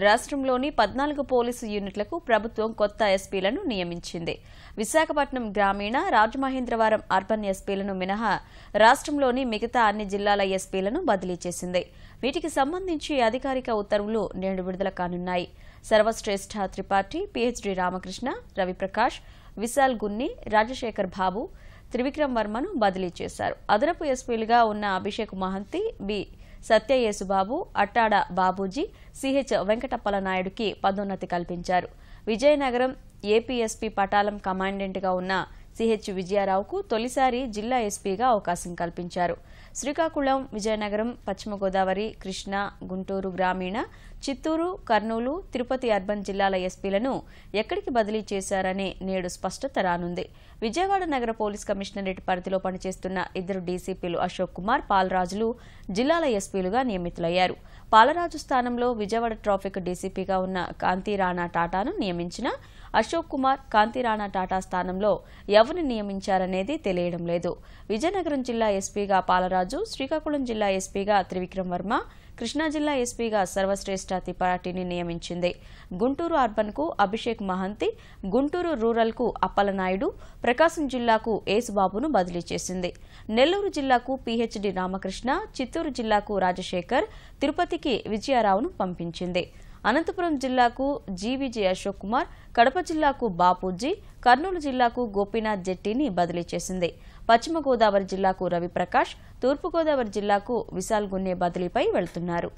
రాష్ట్రంలోని 14 పోలీసు యూనిట్లకు ప్రభుత్వం కొత్త ఎస్పీలను నియమించింది. విశాఖపట్నం గ్రామీణ, రాజమహేంద్రవరం అర్బన్ ఎస్పీలను మినహా రాష్ట్రంలోని మిగతా అన్ని జిల్లాల ఎస్పీలను బదిలీ చేసింది. వీటికి సంబంధించి అధికారిక ఉత్తర్వులు నేడు విడుదల కానున్నాయి. సర్వశ్రేష్ఠ త్రిపాఠి, పీహెచ్డీ రామకృష్ణ, రవిప్రకాష్, విశాల్ గున్ని, రాజశేఖర్ బాబు, త్రివిక్రమ్ వర్మను బదిలీ చేశారు. అదనపు ఎస్పీలుగా ఉన్న అభిషేక్ మహంతి, బి సత్యయేసుబాబు, అట్టాడ బాబూజీ, సిహెచ్ వెంకటప్పల నాయుడుకి పదోన్నతి కల్పించారు. విజయనగరం ఏపీఎస్పీ పటాలం కమాండెంట్గా ఉన్న సిహెచ్ విజయారావుకు తొలిసారి జిల్లా ఎస్పీగా అవకాశం కల్పించారు. శ్రీకాకుళం, విజయనగరం, పశ్చిమ గోదావరి, కృష్ణా, గుంటూరు గ్రామీణ, చిత్తూరు, కర్నూలు, తిరుపతి అర్బన్ జిల్లాల ఎస్పీలను ఎక్కడికి బదిలీ చేశారని నేడు స్పష్టత రానుంది. విజయవాడ నగర పోలీస్ కమిషనరేట్ పరిధిలో పనిచేస్తున్న 2 డీసీపీలు అశోక్ కుమార్, పాలరాజులు జిల్లాల ఎస్పీలుగా నియమితులయ్యారు. పాలరాజు స్థానంలో విజయవాడ ట్రాఫిక్ డీసీపీగా ఉన్న కాంతిరాణా టాటాను నియమించిన అశోక్ కుమార్, కాంతిరాణా టాటా స్థానంలో ఎవరిని నియమించారనేది తెలియడం లేదు. విజయనగరం జిల్లా ఎస్పీగా పాలరాజు, శ్రీకాకుళం జిల్లా ఎస్పీగా త్రివిక్రమ్ వర్మ, కృష్ణా జిల్లా ఎస్పీగా సర్వశ్రేష్ఠ త్రిపాఠిని నియమించింది. గుంటూరు అర్బన్కు అభిషేక్ మహంతి, గుంటూరు రూరల్కు అప్పలనాయుడు, ప్రకాశం జిల్లాకు ఏసుబాబును బదిలీ చేసింది. నెల్లూరు జిల్లాకు పీహెచ్డీ రామకృష్ణ, చిత్తూరు జిల్లాకు రాజశేఖర్, తిరుపతికి విజయారావును పంపించింది. అనంతపురం జిల్లాకు జీవీజీ అశోక్ కుమార్, కడప జిల్లాకు బాపూజీ, కర్నూలు జిల్లాకు గోపీనాథ్ జెట్టిని బదిలీ చేసింది. పశ్చిమ గోదావరి జిల్లాకు రవిప్రకాష్, తూర్పుగోదావరి జిల్లాకు విశాల్ గున్నే బదిలీపై వెళ్తున్నారు.